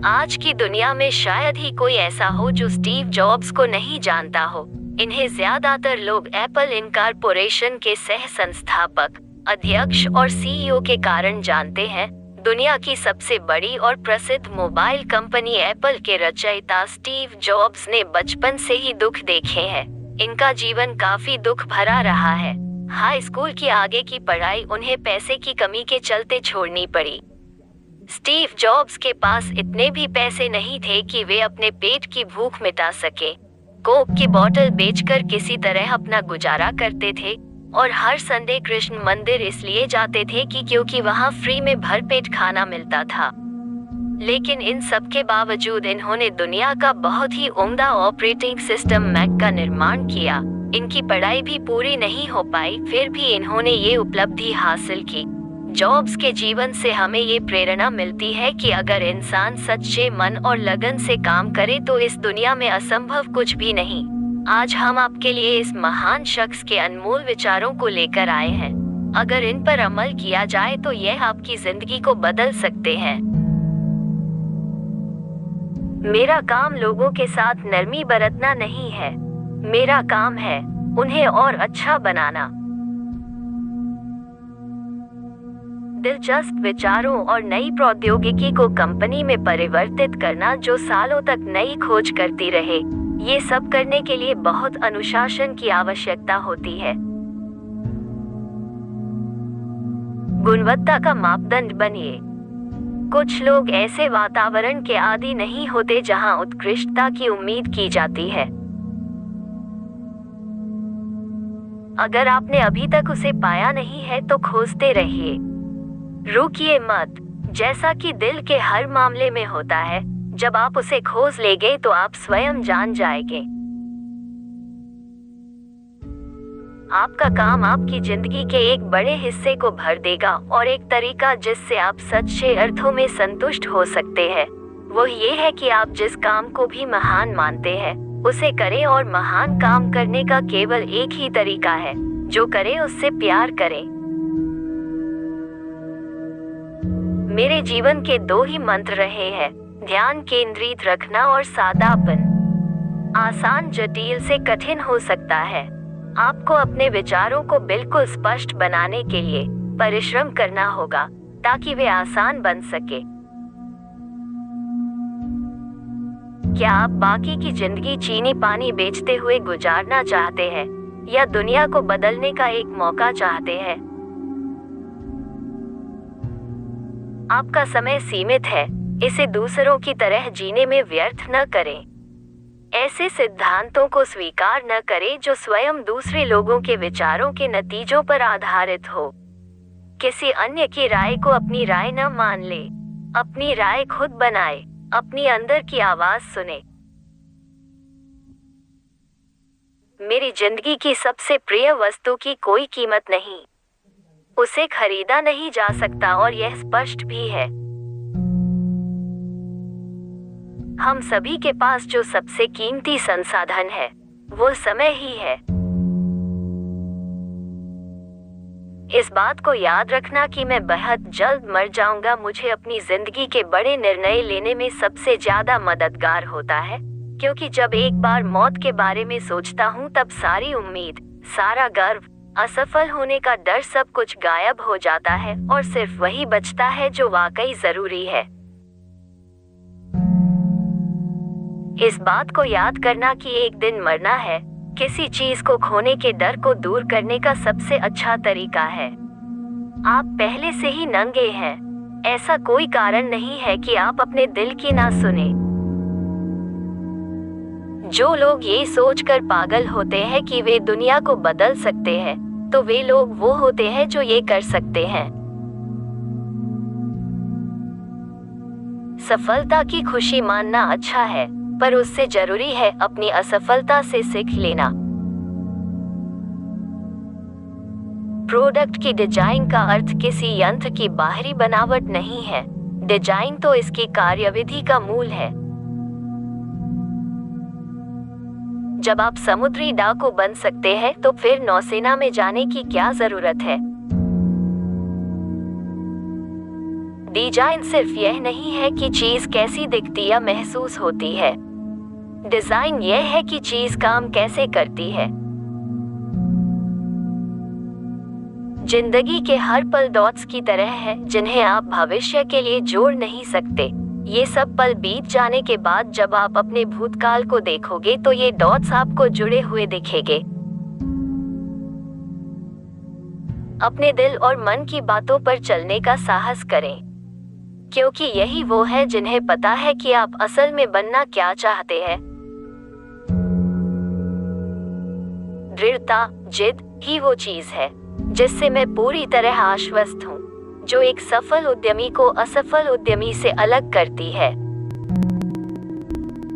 आज की दुनिया में शायद ही कोई ऐसा हो जो स्टीव जॉब्स को नहीं जानता हो। इन्हें ज्यादातर लोग एप्पल इनकॉर्पोरेशन के सह संस्थापक, अध्यक्ष और सीईओ के कारण जानते हैं। दुनिया की सबसे बड़ी और प्रसिद्ध मोबाइल कंपनी एप्पल के रचयिता स्टीव जॉब्स ने बचपन से ही दुख देखे हैं। इनका जीवन काफी दुख भरा रहा है। हाई स्कूल की आगे की पढ़ाई उन्हें पैसे की कमी के चलते छोड़नी पड़ी। स्टीव जॉब्स के पास इतने भी पैसे नहीं थे कि वे अपने पेट की भूख मिटा सके। कोक की बोतल बेचकर किसी तरह अपना गुजारा करते थे और हर संडे कृष्ण मंदिर इसलिए जाते थे क्योंकि वहां फ्री में भरपेट खाना मिलता था। लेकिन इन सब के बावजूद इन्होंने दुनिया का बहुत ही उम्दा ऑपरेटिंग सिस्टम मैक का निर्माण किया। इनकी पढ़ाई भी पूरी नहीं हो पाई, फिर भी इन्होंने ये उपलब्धि हासिल की। जॉब्स के जीवन से हमें ये प्रेरणा मिलती है कि अगर इंसान सच्चे मन और लगन से काम करे तो इस दुनिया में असंभव कुछ भी नहीं। आज हम आपके लिए इस महान शख्स के अनमोल विचारों को लेकर आए हैं। अगर इन पर अमल किया जाए तो यह आपकी जिंदगी को बदल सकते हैं। मेरा काम लोगों के साथ नरमी बरतना नहीं है, मेरा काम है उन्हें और अच्छा बनाना। दिलचस्प विचारों और नई प्रौद्योगिकी को कंपनी में परिवर्तित करना जो सालों तक नई खोज करती रहे। ये सब करने के लिए बहुत अनुशासन की आवश्यकता होती है। गुणवत्ता का मापदंड बनिए। कुछ लोग ऐसे वातावरण के आदी नहीं होते जहां उत्कृष्टता की उम्मीद की जाती है। अगर आपने अभी तक उसे पाया नहीं है तो खोजते रहिए, रुकिए मत। जैसा कि दिल के हर मामले में होता है, जब आप उसे खोज लेंगे तो आप स्वयं जान जाएंगे। आपका काम आपकी जिंदगी के एक बड़े हिस्से को भर देगा और एक तरीका जिससे आप सच्चे अर्थों में संतुष्ट हो सकते हैं वो ये है कि आप जिस काम को भी महान मानते हैं उसे करें। और महान काम करने का केवल एक ही तरीका है, जो करें उससे प्यार करें। मेरे जीवन के दो ही मंत्र रहे हैं, ध्यान केंद्रित रखना और सादापन। आसान जटिल से कठिन हो सकता है। आपको अपने विचारों को बिल्कुल स्पष्ट बनाने के लिए परिश्रम करना होगा ताकि वे आसान बन सके। क्या आप बाकी की जिंदगी चीनी पानी बेचते हुए गुजारना चाहते हैं या दुनिया को बदलने का एक मौका चाहते हैं? आपका समय सीमित है, इसे दूसरों की तरह जीने में व्यर्थ न करें। ऐसे सिद्धांतों को स्वीकार न करें जो स्वयं दूसरे लोगों के विचारों के नतीजों पर आधारित हो। किसी अन्य की राय को अपनी राय न मान ले, अपनी राय खुद बनाए, अपनी अंदर की आवाज सुने। मेरी जिंदगी की सबसे प्रिय वस्तु की कोई कीमत नहीं, उसे खरीदा नहीं जा सकता और यह स्पष्ट भी है। हम सभी के पास जो सबसे कीमती संसाधन है वो समय ही है। इस बात को याद रखना कि मैं बहुत जल्द मर जाऊंगा मुझे अपनी जिंदगी के बड़े निर्णय लेने में सबसे ज्यादा मददगार होता है, क्योंकि जब एक बार मौत के बारे में सोचता हूँ तब सारी उम्मीद, सारा गर्व, असफल होने का डर सब कुछ गायब हो जाता है और सिर्फ वही बचता है जो वाकई जरूरी है। इस बात को याद करना कि एक दिन मरना है, किसी चीज को खोने के डर को दूर करने का सबसे अच्छा तरीका है। आप पहले से ही नंगे हैं, ऐसा कोई कारण नहीं है कि आप अपने दिल की ना सुने। जो लोग ये सोचकर पागल होते हैं कि वे दुनिया को बदल सकते हैं, तो वे लोग वो होते हैं जो ये कर सकते हैं। सफलता की खुशी मानना अच्छा है, पर उससे जरूरी है अपनी असफलता से सीख लेना। प्रोडक्ट की डिजाइन का अर्थ किसी यंत्र की बाहरी बनावट नहीं है, डिजाइन तो इसकी कार्यविधि का मूल है। जब आप समुद्री डाकू बन सकते हैं तो फिर नौसेना में जाने की क्या जरूरत है? डिजाइन सिर्फ यह नहीं है कि चीज कैसी दिखती या महसूस होती है, डिजाइन यह है कि चीज काम कैसे करती है। जिंदगी के हर पल डॉट्स की तरह है जिन्हें आप भविष्य के लिए जोड़ नहीं सकते। ये सब पल बीत जाने के बाद जब आप अपने भूतकाल को देखोगे तो ये डॉट्स आपको जुड़े हुए दिखेंगे। अपने दिल और मन की बातों पर चलने का साहस करें, क्योंकि यही वो है जिन्हें पता है कि आप असल में बनना क्या चाहते हैं। दृढ़ता, जिद ही वो चीज है जिससे मैं पूरी तरह आश्वस्त हूँ, जो एक सफल उद्यमी को असफल उद्यमी से अलग करती है।